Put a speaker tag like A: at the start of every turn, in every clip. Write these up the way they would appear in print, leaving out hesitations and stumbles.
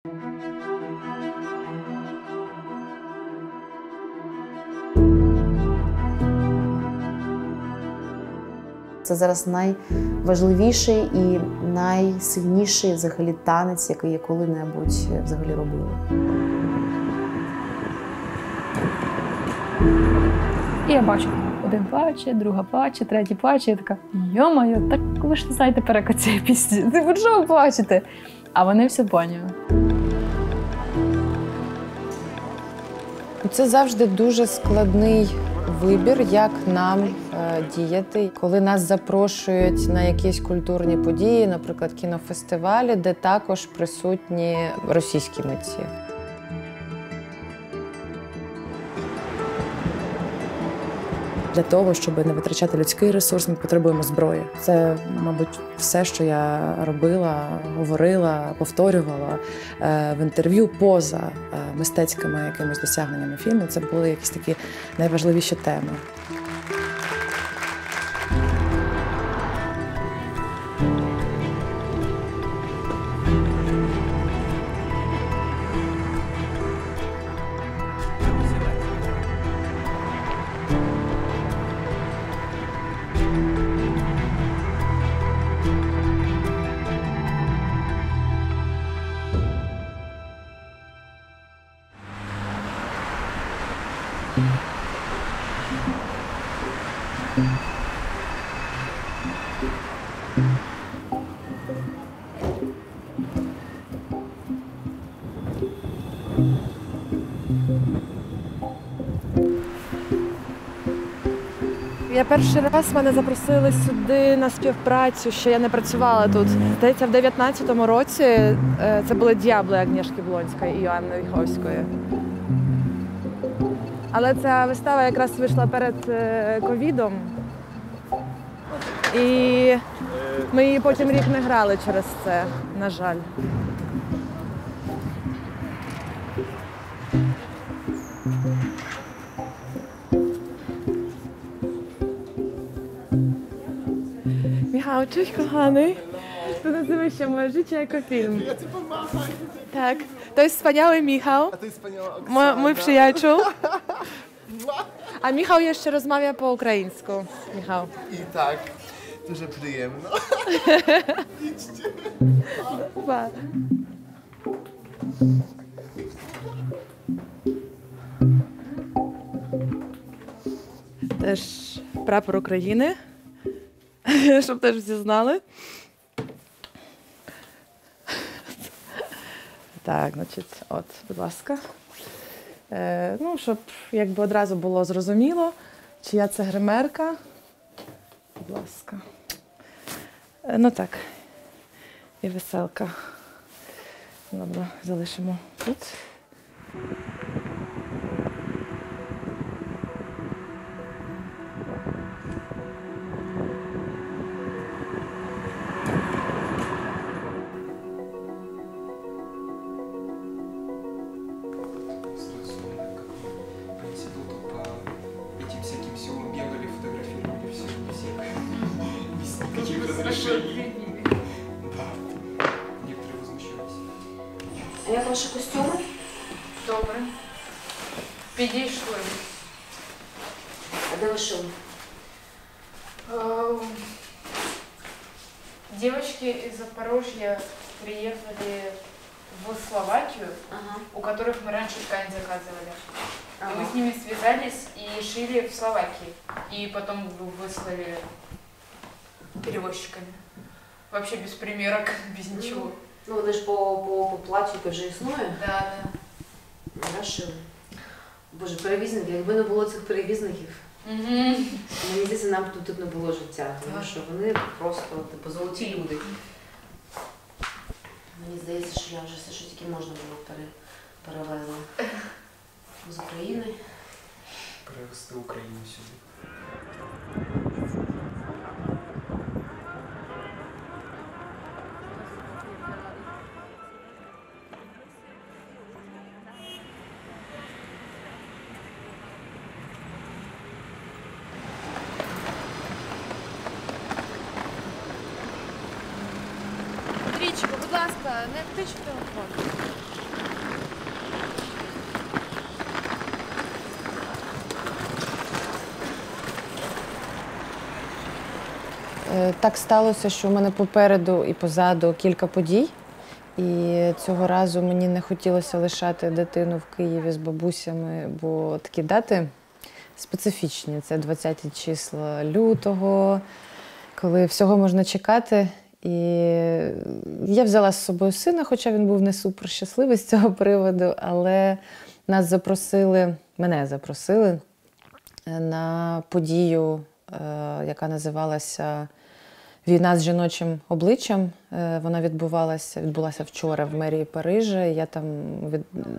A: Це зараз найважливіший і найсильніший взагалі танець, який я коли-небудь взагалі робила.
B: І я бачу, один плаче, друга плаче, третій плаче. Я така, йо-моє, так ви ж не знаєте переклад цієї пісні. Ви чого ви плачете? А вони все поняли.
C: Це завжди дуже складний вибір, як нам діяти. Коли нас запрошують на якісь культурні події, наприклад, кінофестивалі, де також присутні російські митці.
D: Для того, щоб не витрачати людський ресурс, ми потребуємо зброї. Це, мабуть, все, що я робила, говорила, повторювала в інтерв'ю поза мистецькими якимись досягненнями фільму. Це були якісь такі найважливіші теми.
E: Я перший раз мене запросили сюди на співпрацю, що я не працювала тут. Здається, в 19-му році це були «Д'ябли» Агнєшки Блонської і Йоанни Війховської. Але ця вистава якраз вийшла перед ковідом. І ми її потім рік не грали через це, на жаль. Michał, cześć kochany. To nazywa się Moje życie jako film.
F: Ja ci pomacham.
E: Tak, to jest wspaniały Michał,
F: A to jest wspaniała Oksana.
E: mój przyjaciół. A Michał jeszcze rozmawia po ukraińsku. Michał.
F: I tak, дуже приємно. Idźcie.
E: Pa. Теж прапор України, щоб теж всі знали. Так, значить, от, будь ласка. Ну, щоб якби одразу було зрозуміло, чия це гримерка. Будь ласка. Ну так, і веселка. Ладно, залишимо тут.
G: Этим всяким селам бегали, фотографировали все, без никаких разрешений. Да, некоторые возмущались.
A: А як ваші костюми?
B: Добре. Підійшли.
A: А де ви шили?
B: Девочки из Запорожья приехали в Словакию, у которых мы раньше ткань заказывали. И мы с ними связались и шили в Словакии. И потом выслали перевозчиками. Вообще без примерок, без ничего.
A: Ну, вони ж по платі вже існує.
B: Да.
A: Шили. Боже, перевізники, якби не було цих перевізників, мені здається, нам тут не було життя, тому що вони просто типу золоті люди. Мені здається, що я вже все, що тільки можна було перевезла з України.
G: Перевести Україну сюди.
E: Річко, будь ласка, не втич в телефон.
C: Так сталося, що в мене попереду і позаду кілька подій. І цього разу мені не хотілося лишати дитину в Києві з бабусями, бо такі дати специфічні. Це 20-ті числа лютого, коли всього можна чекати. І я взяла з собою сина, хоча він був не супер щасливий з цього приводу, але мене запросили на подію, яка називалася «Війна з жіночим обличчям». Вона відбулася вчора в мерії Парижа. Я там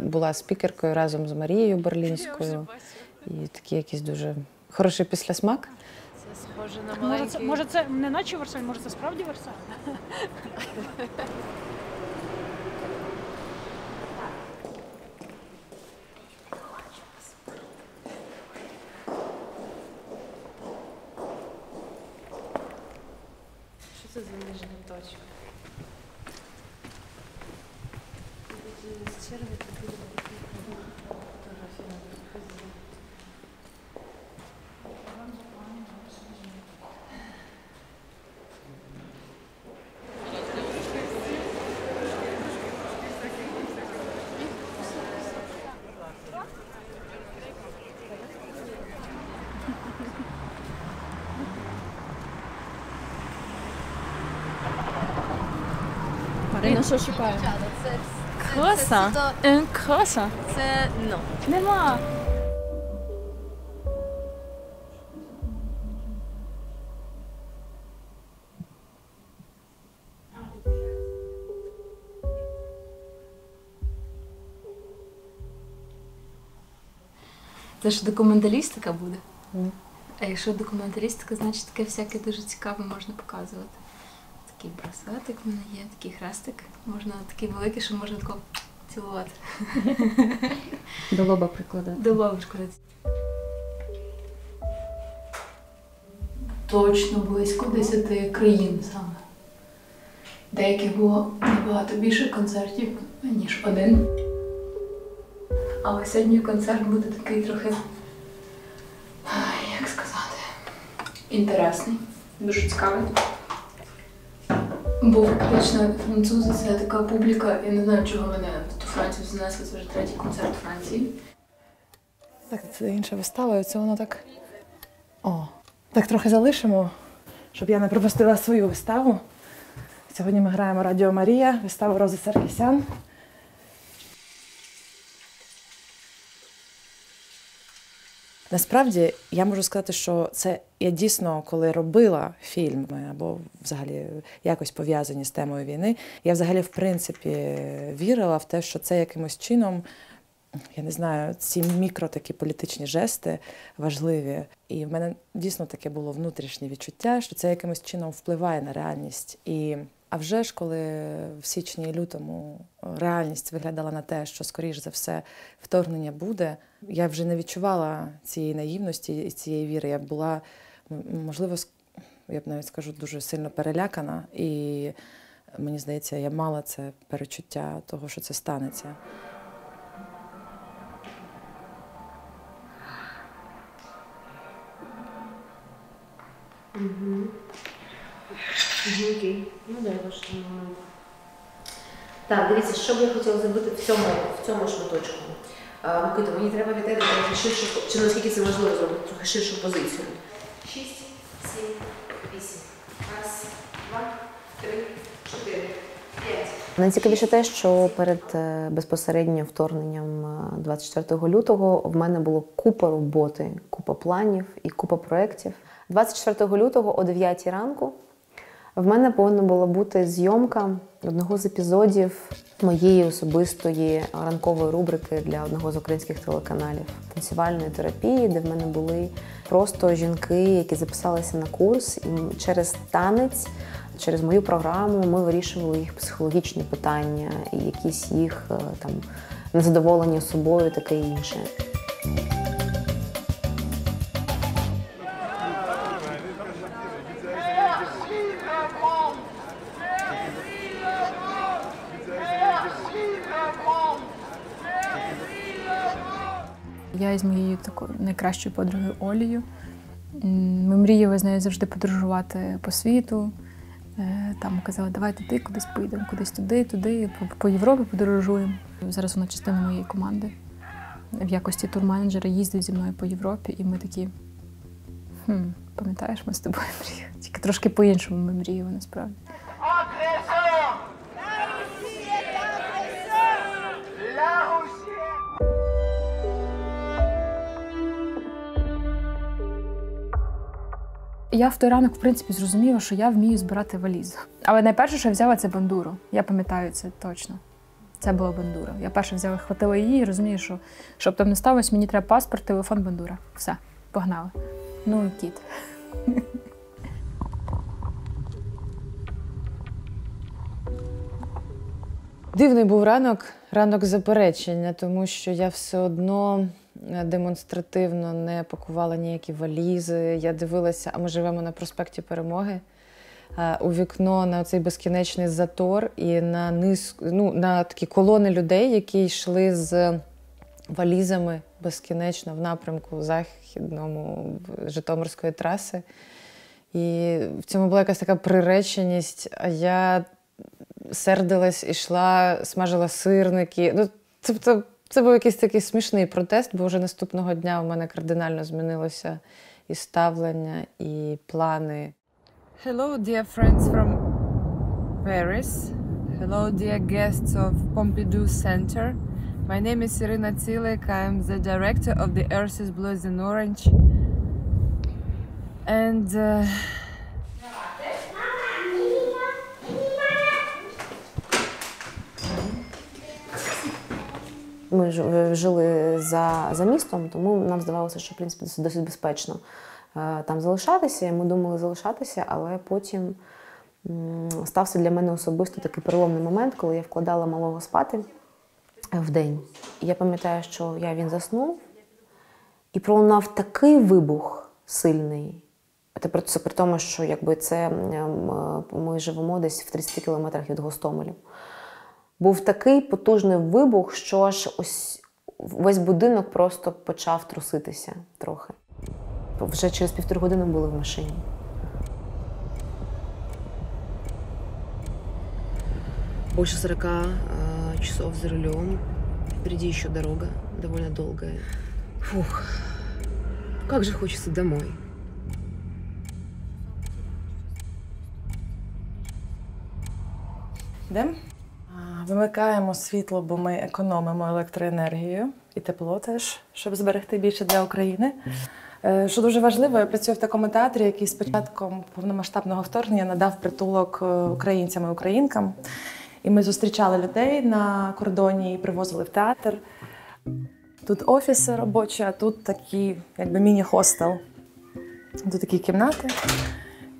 C: була спікеркою разом з Марією Берлінською. І такий якийсь дуже хороший післясмак.
H: Це схоже на маленький... Може це не наче Версаль, може це справді Версаль?
A: Що це за ніжна точка? З черги такі
H: Марина, що шукає? Кроса? Кроса?
A: Це, ну.
H: Нема.
I: Це ж документалістика буде. А якщо документалістика, значить таке всяке дуже цікаве можна показувати. Такий браслетик в мене є, такий хрестик. Можна такий великий, що можна тако цілувати.
J: До лоба прикладати.
I: До лоба прикладати. Точно близько 10 країн саме. Деяких було набагато більше концертів, ніж один. Але сьогодні концерт буде такий трохи, як сказати, інтересний, дуже цікавий. Бо фактично французи – це така публіка, я не знаю, чого мене в ту Францію занесли, це вже третій концерт Франції.
E: Так, це інша вистава, і це воно так... Так трохи залишимо, щоб я не пропустила свою виставу. Сьогодні ми граємо «Радіо Марія», виставу Рози Саркісян. Насправді, я можу сказати, що це я дійсно, коли робила фільми або взагалі якось пов'язані з темою війни, я взагалі, в принципі, вірила в те, що це якимось чином, я не знаю, ці мікро такі політичні жести важливі. І в мене дійсно таке було внутрішнє відчуття, що це якимось чином впливає на реальність. А вже ж, коли в січні і лютому реальність виглядала на те, що, скоріш за все, вторгнення буде, я вже не відчувала цієї наївності і цієї віри. Я була, можливо, я б навіть скажу, дуже сильно перелякана. І мені здається, я мала це перечуття того, що це станеться.
A: Окей. Ну дай ваш момент. Так, дивіться, що б я хотіла зробити в цьому шматочку. Микита, мені треба від тебе трохи ширшу, чи наскільки це можливо зробити, трохи ширшу позицію. 6, 7, 8. Раз, 2, 3, 4, 5.
K: Найцікавіше те, що перед безпосередньо вторгненням 24 лютого в мене було купа роботи, купа планів і купа проєктів. 24 лютого о 9 ранку в мене повинна була бути зйомка одного з епізодів моєї особистої ранкової рубрики для одного з українських телеканалів танцювальної терапії, де в мене були просто жінки, які записалися на курс, і через танець, через мою програму ми вирішували їх психологічні питання і якісь їх там незадоволення собою, таке інше.
I: Я із моєю такою найкращою подругою Олею
L: Ми мріяли з нею завжди подорожувати по світу. Там казали, давай туди, кудись поїдемо, кудись туди, по Європі подорожуємо. Зараз вона частина моєї команди. В якості турменеджера їздить зі мною по Європі, і ми такі, пам'ятаєш, ми з тобою мріяли. Тільки трошки по-іншому ми мріяли, насправді. Я в той ранок, в принципі, зрозуміла, що я вмію збирати валізу. Але найперше, що я взяла, це бандуру. Я пам'ятаю це точно. Це була бандура. Я перше взяла, хватила її і розумію, що щоб там не сталося, мені треба паспорт, телефон, бандура. Все, погнали. Ну і кіт.
C: Дивний був ранок заперечення, тому що я все одно демонстративно не пакувала ніякі валізи. Я дивилася, а ми живемо на проспекті Перемоги, у вікно на цей безкінечний затор і на такі колони людей, які йшли з валізами безкінечно в напрямку західному Житомирської траси. І в цьому була якась така приреченість, а я сердилась, ішла, смажила сирники. Ну, тобто це був якийсь такий смішний протест, бо вже наступного дня у мене кардинально змінилося і ставлення, і плани.
M: Hello, dear friends from Paris. Hello, dear guests of Pompidou Center. My name is Irina Tsilek. I am the director of The Earth is Blue and Orange. And
K: Ми жили за містом, тому нам здавалося, що в принципі досить безпечно там залишатися. І ми думали залишатися, але потім стався для мене особисто такий переломний момент, коли я вкладала малого спати вдень. І я пам'ятаю, що він заснув, і пролунав такий вибух сильний. Це при тому, що ми живемо десь в 30 кілометрах від Гостомелю. Був такий потужний вибух, що аж весь будинок просто почав труситися трохи. Вже через 1,5 години були в машині. Больше 40 часов за рулем. Впереди еще дорога, довольно долгая. Фух, как же хочется домой.
E: Йдемо? Вимикаємо світло, бо ми економимо електроенергію і тепло теж, щоб зберегти більше для України. Що дуже важливо, я працюю в такому театрі, який з початком повномасштабного вторгнення надав притулок українцям і українкам. І ми зустрічали людей на кордоні і привозили в театр. Тут офіси робочі, а тут такий міні-хостел. Тут такі кімнати.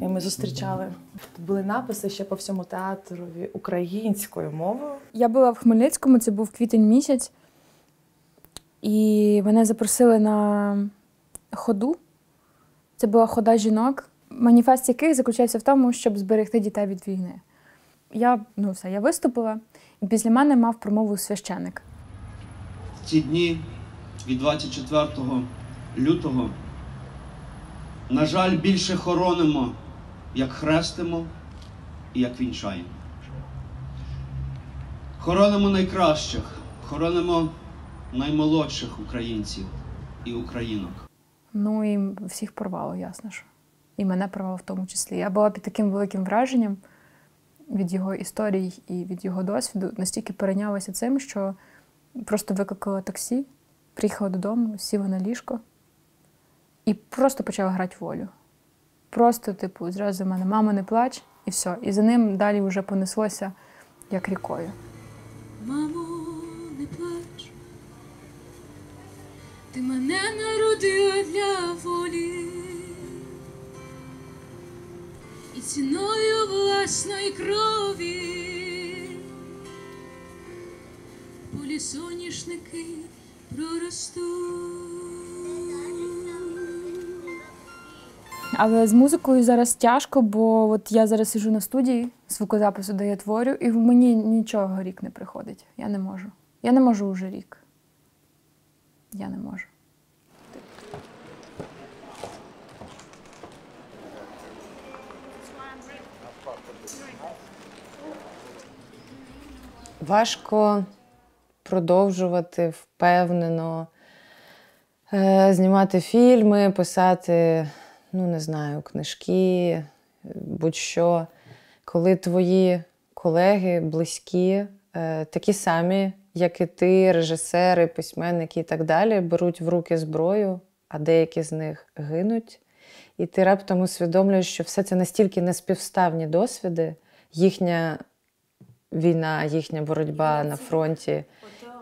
E: І ми зустрічали. Тут були написи ще по всьому театрові українською мовою.
L: Я була в Хмельницькому, це був квітень місяць. І мене запросили на ходу. Це була хода жінок, маніфест яких заключався в тому, щоб зберегти дітей від війни. Я виступила, і після мене мав промову священик.
N: В ці дні від 24 лютого, на жаль, більше хоронимо, як хрестимо і як вінчаємо. Хоронимо найкращих, хоронимо наймолодших українців і українок.
L: Ну і всіх порвало, ясно ж. І мене порвало в тому числі. Я була під таким великим враженням від його історій і від його досвіду. Настільки перейнялася цим, що просто викликала таксі, приїхала додому, сіла на ліжко і просто почала грати волю. Просто, зразу в мене «Мамо, не плач» і все. І за ним далі вже понеслося, як рікою.
O: Мамо, не плач, ти мене народила для волі, і ціною власної крові полі соняшники проростуть.
L: Але з музикою зараз тяжко, бо от я зараз сиджу на студії, звукозапису, де я творю, і в мені нічого рік не приходить. Я не можу. Я не можу уже рік. Я не можу.
C: Важко продовжувати впевнено знімати фільми, писати, ну не знаю, книжки, будь-що, коли твої колеги, близькі, такі самі, як і ти, режисери, письменники і так далі, беруть в руки зброю, а деякі з них гинуть. І ти раптом усвідомлюєш, що все це настільки неспівставні досвіди, їхня війна, їхня боротьба на фронті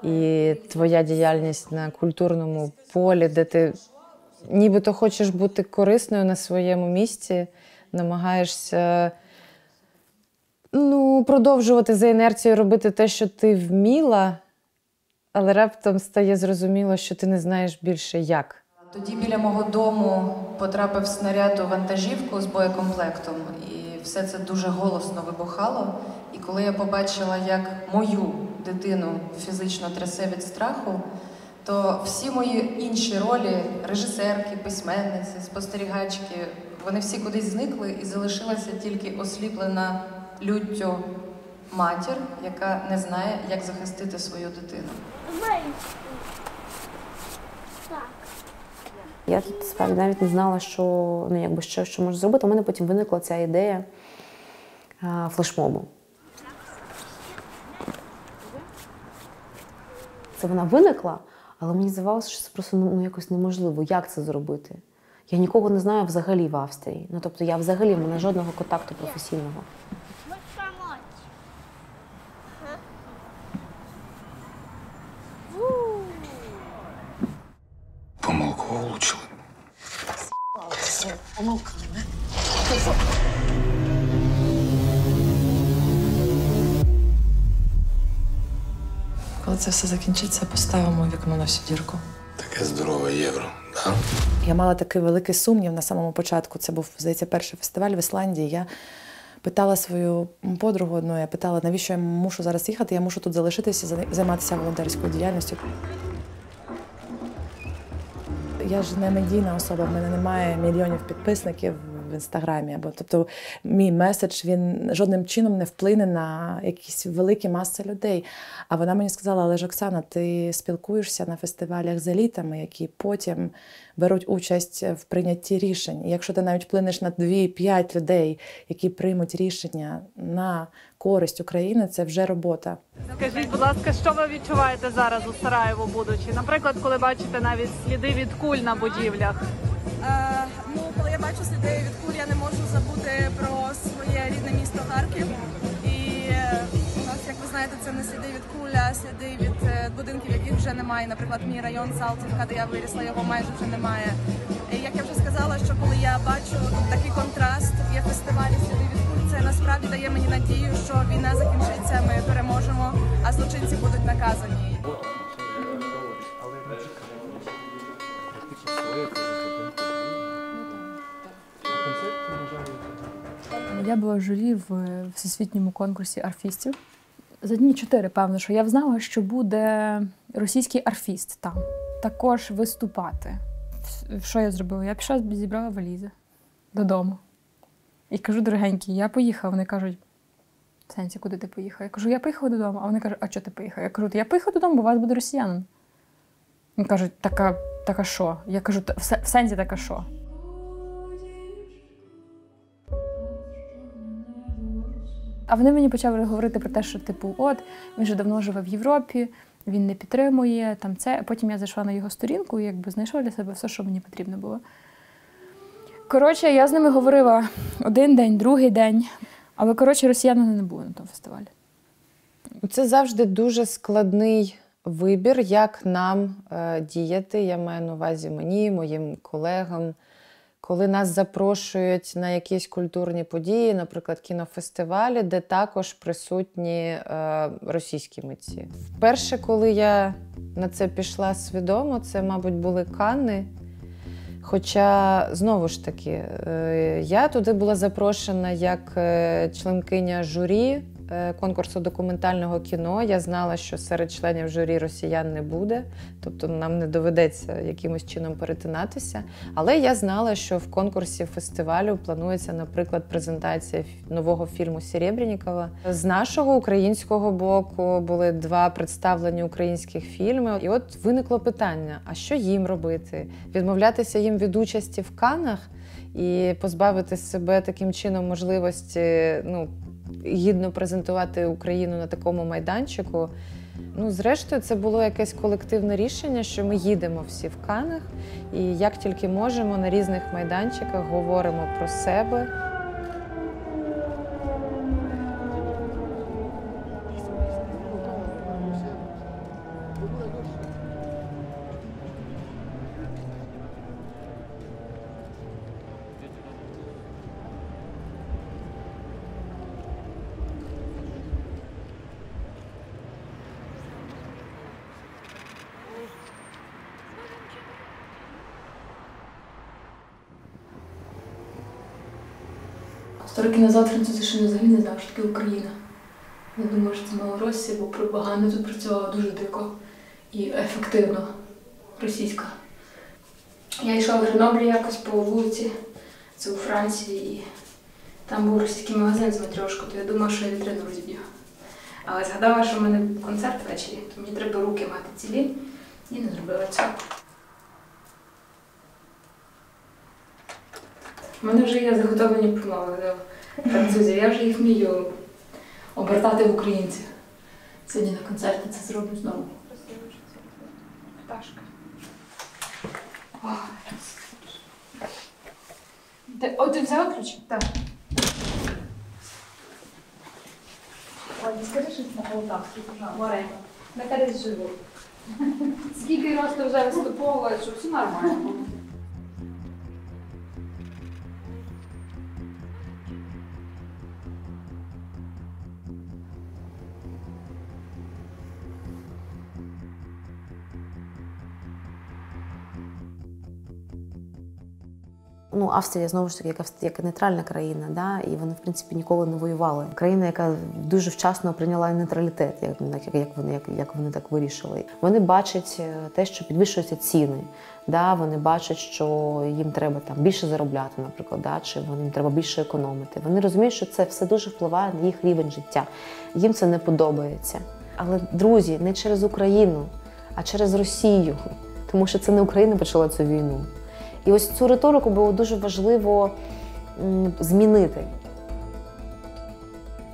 C: і твоя діяльність на культурному полі, де ти нібито хочеш бути корисною на своєму місці, намагаєшся продовжувати за інерцією робити те, що ти вміла, але раптом стає зрозуміло, що ти не знаєш більше як.
P: Тоді біля мого дому потрапив снаряд у вантажівку з боєкомплектом, і все це дуже голосно вибухало. І коли я побачила, як мою дитину фізично трясе від страху, то всі мої інші ролі – режисерки, письменниці, спостерігачки – вони всі кудись зникли, і залишилася тільки осліплена люттю матір, яка не знає, як захистити свою дитину.
K: Я тут справді навіть не знала, що можу зробити. У мене потім виникла ця ідея флешмобу. Це вона виникла, але мені здавалося, що це просто якось неможливо. Як це зробити? Я нікого не знаю взагалі в Австрії. Тобто я взагалі, в мене жодного контакту професійного.
Q: Помилку влучили.
K: Помилка.
E: Коли це все закінчиться, поставимо вікно на всю дірку.
Q: Таке здорове євро, так?
E: Я мала такий великий сумнів на самому початку. Це був, здається, перший фестиваль в Ісландії. Я питала свою подругу одну, я питала, навіщо я мушу зараз їхати, я мушу тут залишитися, займатися волонтерською діяльністю. Я ж не медійна особа, в мене немає мільйонів підписників в Інстаграмі. Тобто мій меседж, він жодним чином не вплине на якісь великі маси людей. А вона мені сказала, але ж, Оксана, ти спілкуєшся на фестивалях з елітами, які потім беруть участь в прийнятті рішень. І якщо ти навіть вплинеш на 2-5 людей, які приймуть рішення на користь України, це вже робота.
H: Скажіть, будь ласка, що ви відчуваєте зараз у Сараєво, будучи? Наприклад, коли бачите навіть сліди від куль на будівлях?
R: Коли я бачу сліди від куль, я не можу забути про своє рідне місто Харків. І у нас, як ви знаєте, це не сліди від куль, а сліди від будинків, яких вже немає. Наприклад, мій район Салтівка, де я вирісла, його майже вже немає. І як я вже сказала, що коли я бачу такий контраст, є фестивалі сліди від куль, це насправді дає мені надію, що війна закінчиться, ми переможемо, а злочинці будуть наказані.
L: Я була в журі в всесвітньому конкурсі арфістів. За дні 4, певно, що я знала, що буде російський арфіст там також виступати. Що я зробила? Я пішла, зібрала валізи додому. І кажу, дорогенькі, я поїхала. Вони кажуть, в сенсі, куди ти поїхала? Я кажу, я поїхала додому. А вони кажуть, а чого ти поїхала? Я кажу, я поїхала додому, бо у вас буде росіянин. Вони кажуть, така що? Я кажу, в сенсі така що? А вони мені почали говорити про те, що, типу, він вже давно живе в Європі, він не підтримує там це. А потім я зайшла на його сторінку і якби знайшла для себе все, що мені потрібно було. Коротше, я з ними говорила один день, другий день. Але, росіянина не було на тому фестивалі.
C: Це завжди дуже складний вибір, як нам діяти. Я маю на увазі мені, моїм колегам. Коли нас запрошують на якісь культурні події, наприклад, кінофестивалі, де також присутні російські митці. Вперше, коли я на це пішла свідомо, це, мабуть, були Канни. Хоча, знову ж таки, я туди була запрошена як членкиня журі конкурсу документального кіно. Я знала, що серед членів журі росіян не буде, тобто нам не доведеться якимось чином перетинатися. Але я знала, що в конкурсі фестивалю планується, наприклад, презентація нового фільму Серебрянікова. З нашого українського боку були 2 представлені українських фільми. І от виникло питання, а що їм робити? Відмовлятися їм від участі в Каннах і позбавити себе таким чином можливості гідно презентувати Україну на такому майданчику. Зрештою, це було якесь колективне рішення, що ми їдемо всі в Каннах і як тільки можемо на різних майданчиках говоримо про себе.
I: Роки назад французи ще взагалі не знали, що таке Україна. Я думаю, що це Малоросія, бо пропаганда тут працювала дуже дико і ефективно, російська. Я йшла в Греноблі якось по вулиці, це у Франції, і там був російський магазин з матрьошкою, то я думала, що я вітрину розіб'ю. Але згадала, що в мене концерт ввечері, то мені треба руки мати цілі, і не зробила цього. У мене вже є заготовлені промови до французів, я вже їх вмію обертати в українців. Сьогодні на концерті це зроблю знову.
B: Пташка.
I: Ти взяла ключ?
B: Так.
I: Ой, не скажи щось на полтавській, Марина. Нехай живу. Скільки раз ти вже виступовувала, що все нормально.
K: Австрія, знову ж таки, як нейтральна країна, да? І вони, в принципі, ніколи не воювали. Країна, яка дуже вчасно прийняла нейтралітет, як вони так вирішили. Вони бачать те, що підвищуються ціни, да? Вони бачать, що їм треба більше заробляти, наприклад, да? Чи їм треба більше економити. Вони розуміють, що це все дуже впливає на їх рівень життя. Їм це не подобається. Але, друзі, не через Україну, а через Росію. Тому що це не Україна почала цю війну. І ось цю риторику було дуже важливо змінити.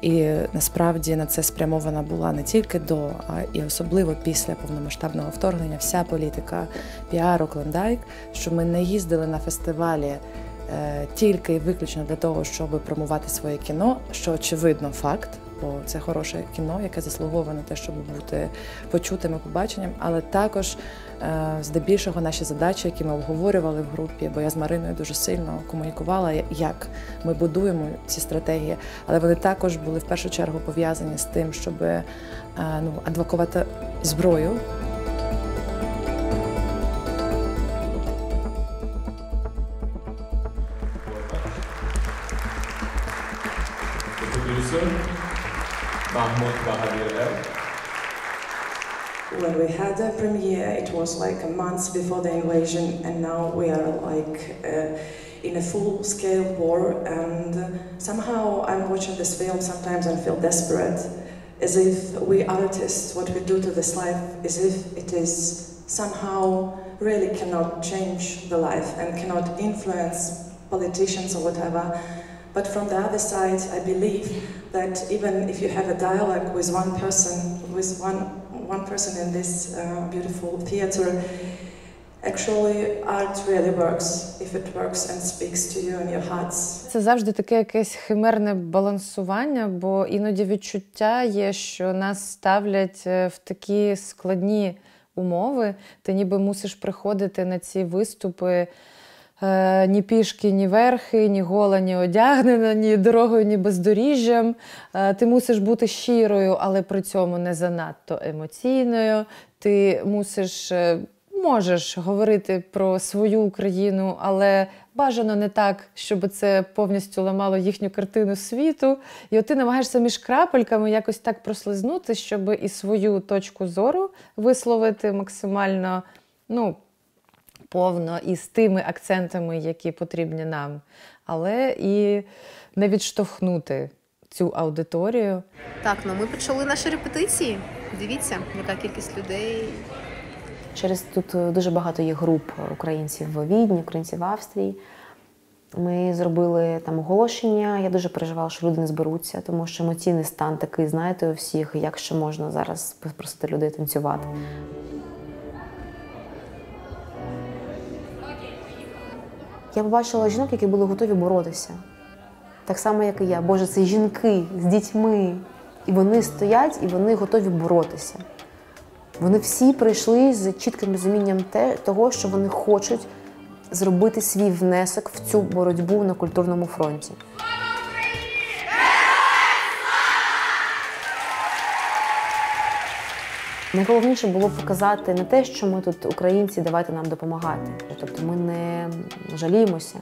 E: І насправді на це спрямована була не тільки до, а і особливо після повномасштабного вторгнення вся політика піару Клондайк, що ми не їздили на фестивалі тільки і виключно для того, щоб промувати своє кіно, що очевидно факт, бо це хороше кіно, яке заслуговує на те, щоб бути почутим і побаченням, але також здебільшого наші задачі, які ми обговорювали в групі, бо я з Мариною дуже сильно комунікувала, як ми будуємо ці стратегії, але вони також були в першу чергу пов'язані з тим, щоб адвокувати зброю.
S: When we had the premiere, it was like a month before the invasion, and now we are like in a full-scale war. And somehow I'm watching this film sometimes and feel desperate, as if we artists, what we do to this life, as if it is somehow really cannot change the life and cannot influence politicians or whatever. But from the other side, I believe that even if you have a dialogue with one person in this beautiful theater, actually art really works if it works and speaks to you in your hearts.
C: Це завжди таке якесь химерне балансування, бо іноді відчуття є, що нас ставлять в такі складні умови. Ти ніби мусиш приходити на ці виступи ні пішки, ні верхи, ні гола, ні одягнена, ні дорогою, ні бездоріжжям. Ти мусиш бути щирою, але при цьому не занадто емоційною. Ти можеш говорити про свою Україну, але Бажано не так, щоб це повністю ламало їхню картину світу. І от ти намагаєшся між крапельками якось так прослизнути, щоб і свою точку зору висловити максимально, повно і з тими акцентами, які потрібні нам, але і не відштовхнути цю аудиторію.
A: Так, ми почали наші репетиції. Дивіться, яка кількість людей.
K: Через тут дуже багато є груп українців в Відні, українців в Австрії. Ми зробили там оголошення. Я дуже переживала, що люди не зберуться, тому що емоційний стан такий, знаєте, у всіх, як ще можна зараз попросити людей танцювати. Я побачила жінок, які були готові боротися. Так само, як і я. Боже, це жінки з дітьми. І вони стоять, і вони готові боротися. Вони всі прийшли з чітким розумінням того, що вони хочуть зробити свій внесок в цю боротьбу на культурному фронті. Найголовніше було показати не те, що ми тут українці, давайте нам допомагати. Тобто ми не жаліємося,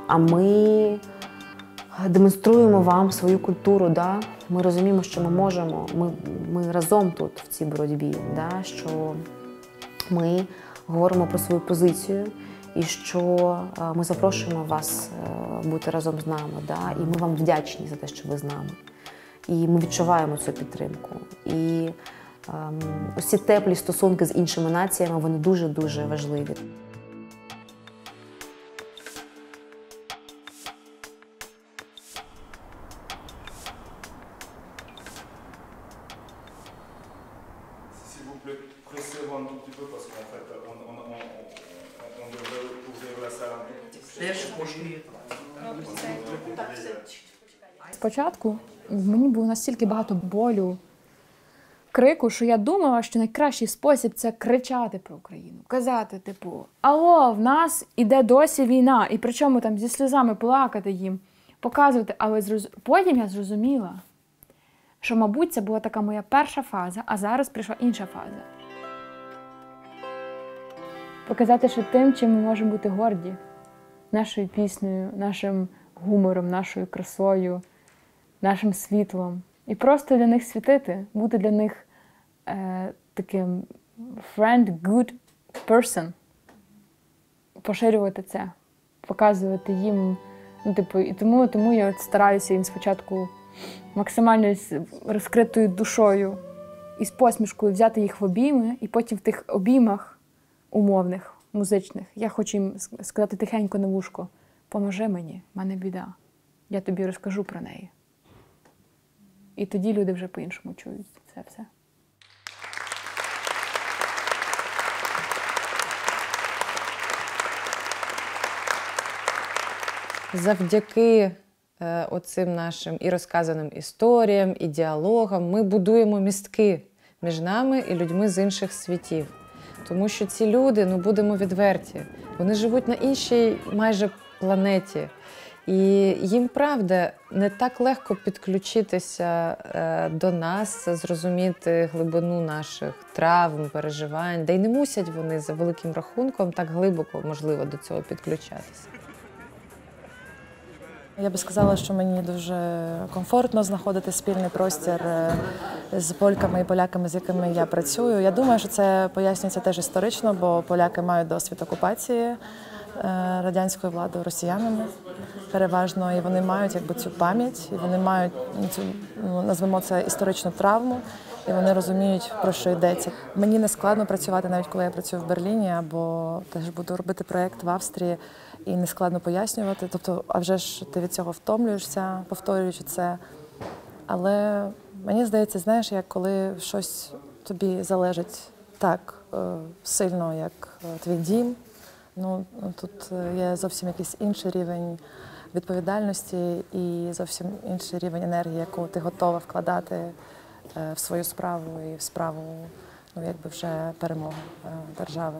K: а ми демонструємо вам свою культуру. Да? Ми розуміємо, що ми можемо, ми разом тут в цій боротьбі, да? Що ми говоримо про свою позицію і що ми запрошуємо вас бути разом з нами. Да? І ми вам вдячні за те, що ви з нами. І ми відчуваємо цю підтримку. І ось ці теплі стосунки з іншими націями, вони дуже-дуже важливі.
L: Спочатку мені було настільки багато болю, крику, що я думала, що найкращий спосіб – це кричати про Україну. Казати, алло, в нас іде досі війна, і причому там зі сльозами плакати їм, показувати. Але потім я зрозуміла, що, мабуть, це була така моя перша фаза, а зараз прийшла інша фаза. Показати, що тим, чим ми можемо бути горді. Нашою піснею, нашим гумором, нашою красою, нашим світлом. І просто для них світити, бути для них таким friend, good person. Поширювати це, показувати їм. І тому я стараюся їм спочатку максимально з розкритою душою і з посмішкою взяти їх в обійми, і потім в тих обіймах умовних, музичних, я хочу їм сказати тихенько на вушко: поможи мені, в мене біда, я тобі розкажу про неї. І тоді люди вже по-іншому чують це все.
C: Завдяки оцим нашим і розказаним історіям, і діалогам ми будуємо містки між нами і людьми з інших світів. Тому що ці люди, будемо відверті, вони живуть на іншій майже планеті. І їм, правда, не так легко підключитися до нас, зрозуміти глибину наших травм, переживань. Да й не мусять вони за великим рахунком так глибоко, можливо, до цього підключатися.
E: Я би сказала, що мені дуже комфортно знаходити спільний простір з польками і поляками, з якими я працюю. Я думаю, що це пояснюється теж історично, бо поляки мають досвід окупації радянською владою росіянами переважно, і вони мають цю пам'ять, і вони мають цю, назвемо це, історичну травму, і вони розуміють, про що йдеться. Мені не складно працювати, навіть коли я працюю в Берліні, або теж буду робити проєкт в Австрії, і не складно пояснювати. Тобто, а вже ж ти від цього втомлюєшся, повторюючи це. Але мені здається, знаєш, як коли щось тобі залежить так сильно, як твій дім, тут є зовсім якийсь інший рівень відповідальності і зовсім інший рівень енергії, яку ти готова вкладати в свою справу і в справу, вже перемоги держави.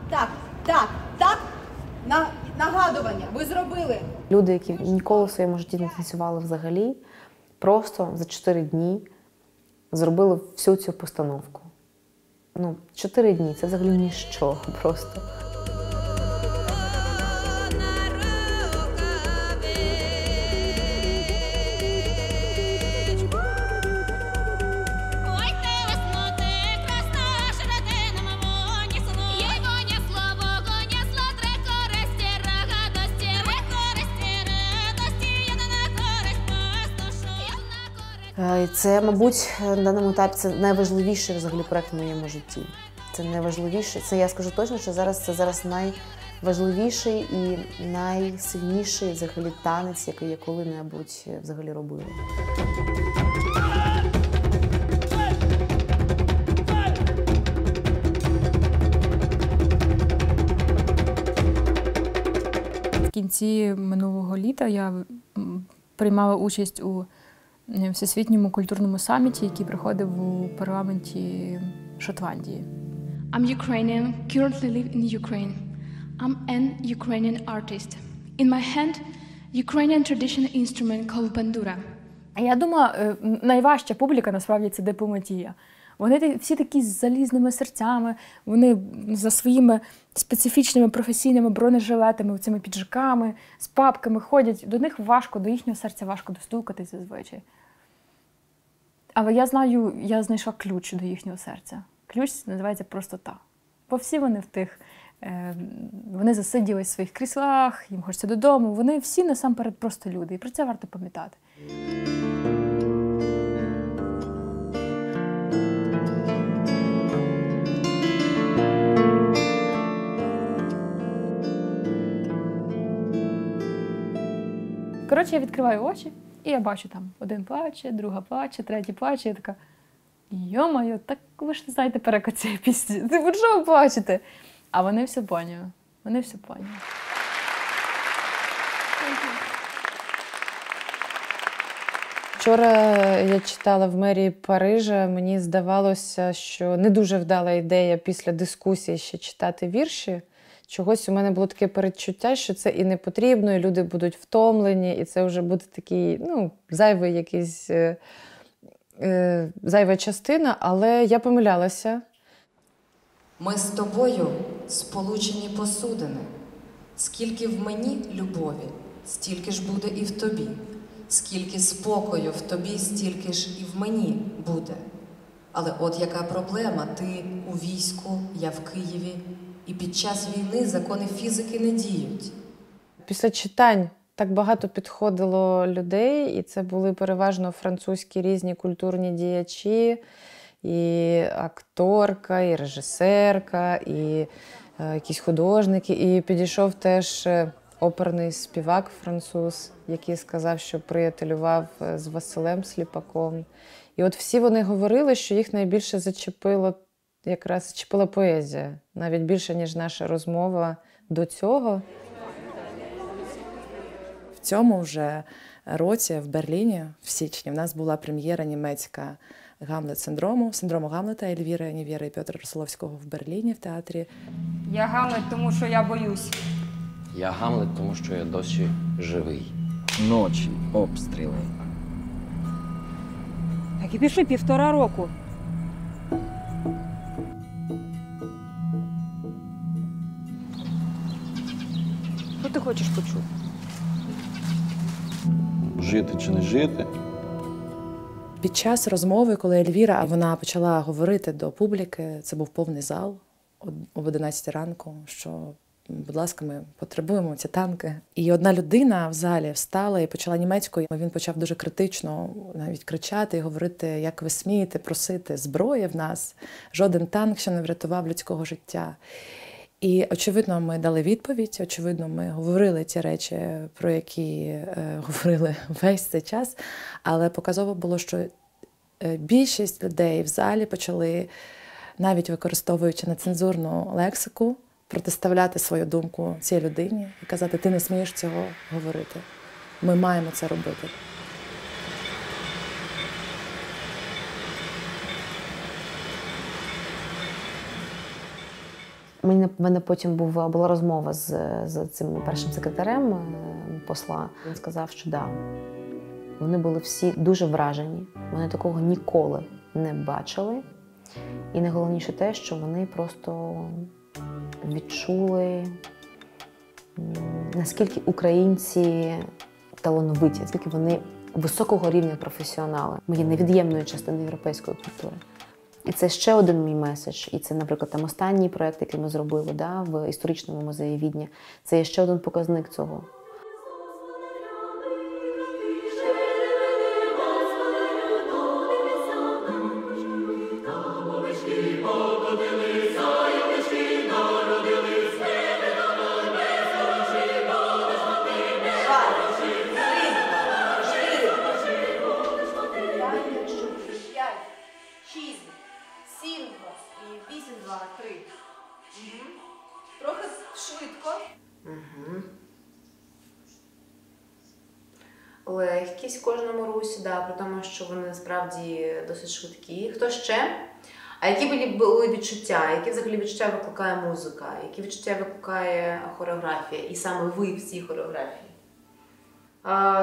T: Так. Нагадування. Ви зробили.
K: Люди, які ніколи в своєму житті не танцювали взагалі, просто за 4 дні зробили всю цю постановку. 4 дні – це взагалі ніщо просто. Це, мабуть, на даному етапі це найважливіший взагалі проект в моєму житті. Це найважливіше. Це я скажу точно, що це зараз найважливіший і найсильніший взагалі танець, який я коли-небудь взагалі робила.
L: В кінці минулого літа я приймала участь у всесвітньому культурному саміті, який проходив у парламенті Шотландії.
U: I'm Ukrainian, currently live in Ukraine. I'm an Ukrainian artist. In my hand, Ukrainian traditional instrument called bandura.
L: Я думаю, найважча публіка насправді це дипломатія. Вони всі такі з залізними серцями, вони за своїми специфічними професійними бронежилетами, цими піджаками, з папками ходять. До них важко, до їхнього серця важко достукатись зазвичай. Але я знайшла ключ до їхнього серця. Ключ називається простота. Бо всі вони вони засиділись в своїх кріслах, їм хочеться додому. Вони всі насамперед просто люди. І про це варто пам'ятати. Коротше, я відкриваю очі, і я бачу там один плаче, друга плаче, третій плаче. Я така, йо-моє, так ви ж не знаєте переклад цієї пісні. Ти що ви плачете? А вони все поняли. Вони все поняли.
C: Вчора я читала в мерії Парижа, мені здавалося, що не дуже вдала ідея після дискусії ще читати вірші. Чогось у мене було таке передчуття, що це і не потрібно, і люди будуть втомлені, і це вже буде такий, зайвий якийсь, зайва частина, але я помилялася.
P: Ми з тобою сполучені посудини. Скільки в мені любові, стільки ж буде і в тобі. Скільки спокою в тобі, стільки ж і в мені буде. Але от яка проблема, ти у війську, я в Києві. І під час війни закони фізики не діють.
C: Після читань так багато підходило людей, і це були переважно французькі різні культурні діячі, і акторка, і режисерка, і якісь художники. І підійшов теж оперний співак француз, який сказав, що приятелював з Василем Сліпаком. І от всі вони говорили, що їх найбільше зачепила поезія, навіть більше, ніж наша розмова до цього.
E: В цьому вже році в Берліні, в січні, в нас була прем'єра німецька «Гамлет-синдрому», «Синдрому Гамлета» Ельвіри Нівєри і Петра Русловського в Берліні в театрі.
V: Я Гамлет, тому що я боюсь.
W: Я Гамлет, тому що я досі живий.
X: Ночі, обстріли.
V: Так і пішли 1,5 року. Що ти хочеш почути?
X: Жити чи не жити?
E: Під час розмови, коли Ельвіра вона почала говорити до публіки, це був повний зал об 11 ранку, що, будь ласка, ми потребуємо ці танки. І одна людина в залі встала і почала німецькою. Він почав дуже критично навіть кричати і говорити, як ви смієте просити зброї в нас, жоден танк ще не врятував людського життя. І, очевидно, ми дали відповідь, очевидно, ми говорили ті речі, про які говорили весь цей час, але показово було, що більшість людей в залі почали, навіть використовуючи нецензурну лексику, протиставляти свою думку цій людині і казати, ти не смієш цього говорити, ми маємо це робити.
K: В мене потім була розмова з цим першим секретарем посла. Він сказав, що да, вони були всі дуже вражені. Вони такого ніколи не бачили. І найголовніше те, що вони просто відчули, наскільки українці талановиті, наскільки вони високого рівня професіонали. Ми є невід'ємною частиною європейської культури. І це ще один мій меседж. І це, наприклад, там останній проєкт, який ми зробили в історичному музеї Відня. Це є ще один показник цього.
A: легкість в кожному русі, да, при тому, що вони насправді досить швидкі. Хто ще? А які були відчуття? Які взагалі відчуття викликає музика? Які відчуття викликає хореографія? І саме ви в цій хореографії?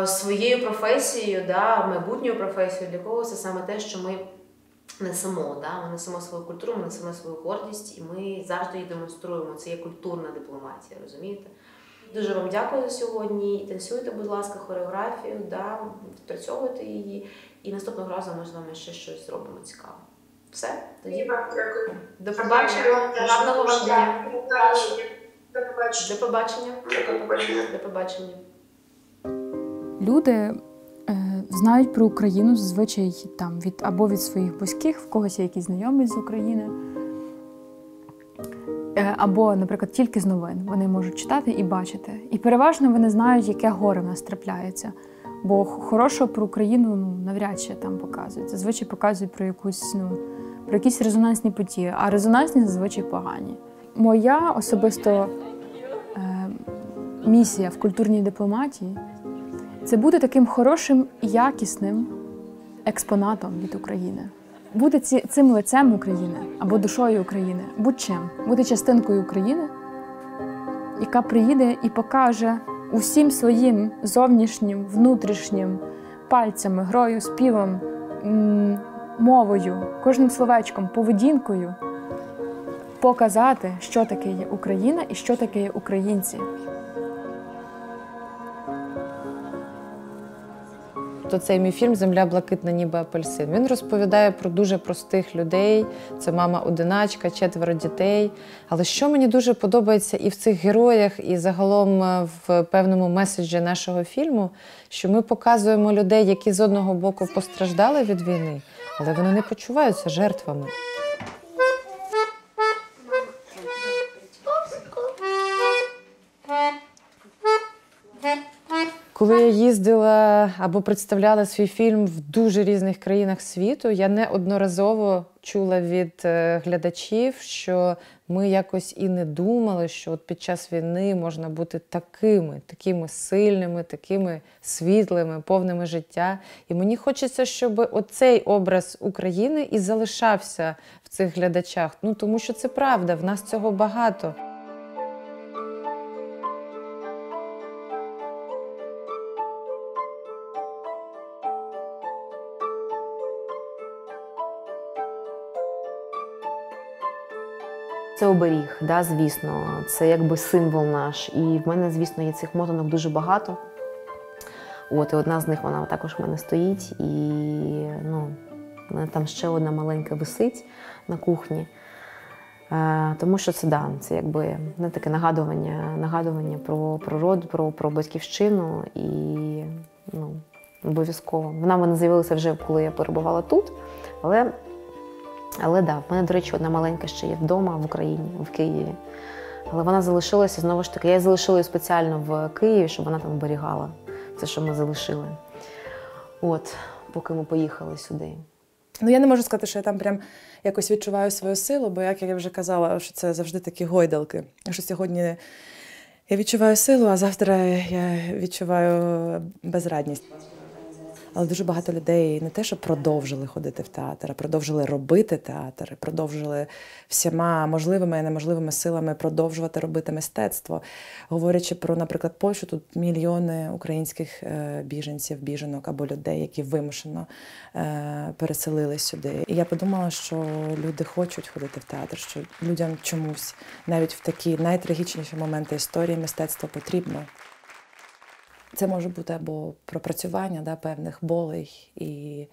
A: Своєю професією, да, майбутньою професією для когось це саме те, що ми несемо. Да? Ми несемо свою культуру, ми несемо свою гордість, і ми завжди її демонструємо. Це є культурна дипломатія, розумієте? Дуже вам дякую за сьогодні. Танцюйте, будь ласка, хореографію, да, відпрацьовуйте її. І наступного разу ми з вами ще щось зробимо цікаве. Все? Тоді до побачення. Гарного вам дня. До побачення. До побачення.
L: Люди знають про Україну зазвичай там, або від своїх близьких, в когось є якісь знайомі з України, або, наприклад, тільки з новин. Вони можуть читати і бачити. І переважно вони знають, яке горе в нас трапляється. Бо хорошого про Україну навряд чи там показують. Зазвичай показують про якісь резонансні події, а резонансні зазвичай погані. Моя особисто місія в культурній дипломатії – це бути таким хорошим і якісним експонатом від України. Бути цим лицем України або душою України, будь-чим. Бути частинкою України, яка приїде і покаже усім своїм зовнішнім, внутрішнім пальцями, грою, співом, мовою, кожним словечком, поведінкою показати, що таке є Україна і що таке є українці.
C: То цей мій фільм «Земля блакитна, ніби апельсин». Він розповідає про дуже простих людей. Це мама-одиначка, 4 дітей. Але що мені дуже подобається і в цих героях, і загалом в певному меседжі нашого фільму, що ми показуємо людей, які з одного боку постраждали від війни, але вони не почуваються жертвами. Коли я їздила або представляла свій фільм в дуже різних країнах світу, я неодноразово чула від глядачів, що ми якось і не думали, що от під час війни можна бути такими сильними, такими світлими, повними життя. І мені хочеться, щоб оцей образ України і залишався в цих глядачах. Тому що це правда, в нас цього багато.
K: Це оберіг, да, звісно, це якби символ наш. І в мене, звісно, є цих мотанок дуже багато. І одна з них, вона також в мене стоїть. І в мене там ще одна маленька висить на кухні. Тому що це якби таке нагадування про роду, про батьківщину. І обов'язково. Вона в мене з'явилася вже, коли я перебувала тут. Але в мене, до речі, одна маленька ще є вдома в Україні, в Києві. Але вона залишилася, знову ж таки, я залишила її спеціально в Києві, щоб вона там оберігала це, що ми залишили. Поки ми поїхали сюди.
E: Я не можу сказати, що я там прям якось відчуваю свою силу, бо, як я вже казала, що це завжди такі гойдалки. Що сьогодні я відчуваю силу, а завтра я відчуваю безрадність. Але дуже багато людей не те, що продовжили ходити в театр, а продовжили робити театр, продовжили всіма можливими і неможливими силами продовжувати робити мистецтво. Говорячи про, наприклад, Польщу, тут мільйони українських біженок або людей, які вимушено переселились сюди. І я подумала, що люди хочуть ходити в театр, що людям чомусь навіть в такі найтрагічніші моменти історії мистецтво потрібно. Це може бути або пропрацювання певних болей, і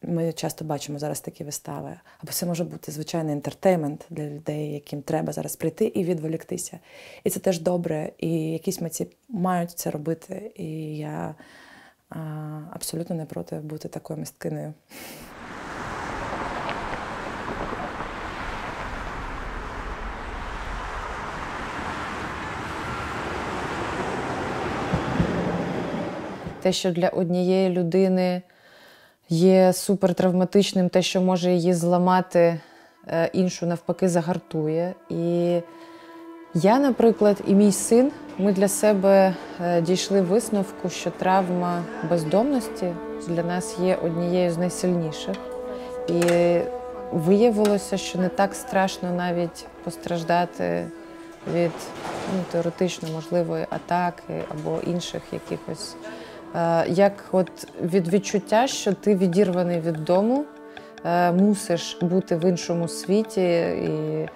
E: ми часто бачимо зараз такі вистави, або це може бути звичайний ентертеймент для людей, яким треба зараз прийти і відволіктися. І це теж добре, і якісь митці мають це робити, і я абсолютно не проти бути такою мисткинею.
C: Те, що для однієї людини є супертравматичним, те, що може її зламати, іншу навпаки загартує. І Я, наприклад, і мій син, ми для себе дійшли висновку, що травма бездомності для нас є однією з найсильніших. І виявилося, що не так страшно навіть постраждати від теоретично можливої атаки або інших якихось, як от від відчуття, що ти відірваний від дому, мусиш бути в іншому світі і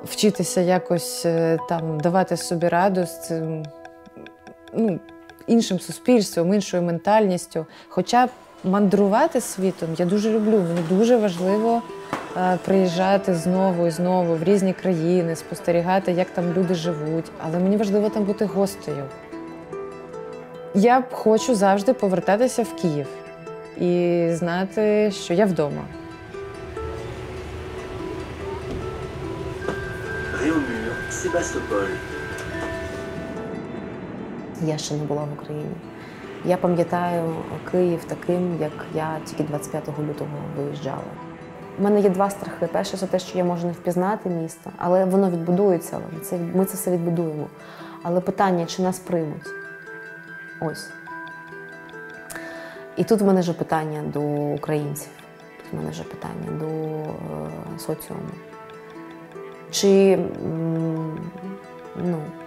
C: вчитися якось там давати собі раду з цим іншим суспільством, іншою ментальністю. Хоча мандрувати світом я дуже люблю. Мені дуже важливо приїжджати знову і знову в різні країни, спостерігати, як там люди живуть. Але мені важливо там бути гостею. Я хочу завжди повертатися в Київ і знати, що я вдома.
D: Réaumur, Sébastopol.
K: Я ще не була в Україні. Я пам'ятаю Київ таким, як я тільки 25 лютого виїжджала. У мене є два страхи. Перше, це те, що я можу не впізнати місто, але воно відбудується, ми це все відбудуємо. Але питання, чи нас приймуть? Ось. І тут в мене вже питання до українців, тут в мене вже питання до соціуму. Чи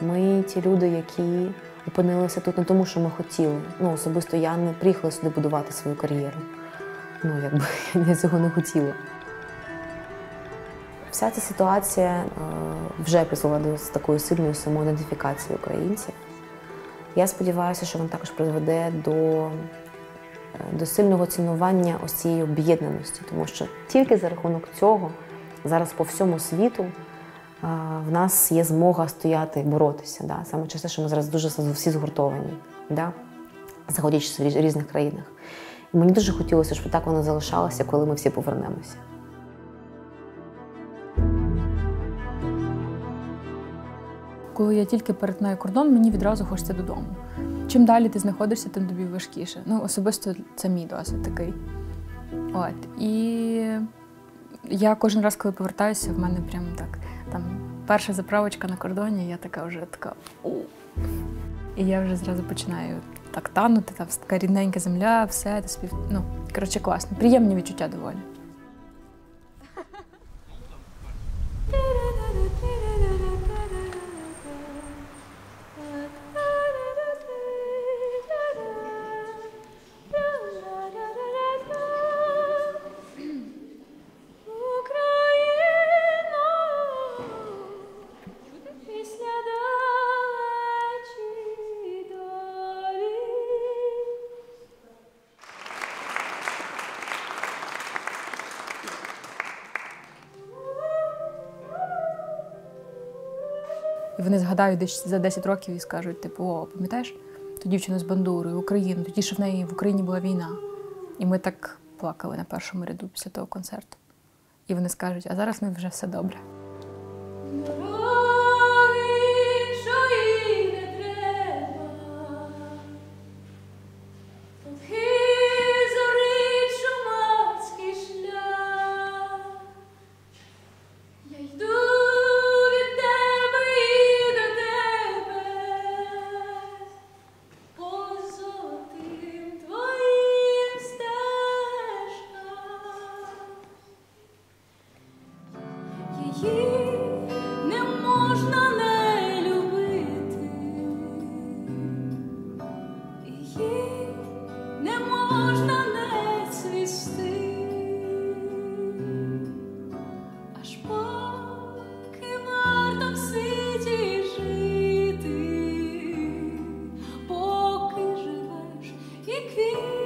K: ми ті люди, які опинилися тут не тому, що ми хотіли. Особисто я не приїхала сюди будувати свою кар'єру. Я цього не хотіла. Вся ця ситуація вже призвела до такої сильної самоідентифікації українців. Я сподіваюся, що вона також призведе до сильного цінування ось цієї об'єднаності, тому що тільки за рахунок цього зараз по всьому світу в нас є змога стояти, боротися. Да? Саме через те, що ми зараз дуже всі згуртовані, да? знаходячись в різних країнах. І мені дуже хотілося, щоб так воно залишалося, коли ми всі повернемося.
L: Коли я тільки перетинаю кордон, мені відразу хочеться додому. Чим далі ти знаходишся, тим тобі важкіше. Особисто це мій досвід такий. І я кожен раз, коли повертаюся, в мене прям так, там, перша заправочка на кордоні, я така вже така І я вже зразу починаю так танути, там така рідненька земля, все, класно. Приємні відчуття доволі. І вони згадають десь за 10 років і скажуть, пам'ятаєш ту дівчину з бандурою, Україну, тоді що в неї в Україні була війна. І ми так плакали на першому ряду після того концерту. І вони скажуть, а зараз ми вже все добре.
O: Поки живеш і квіт.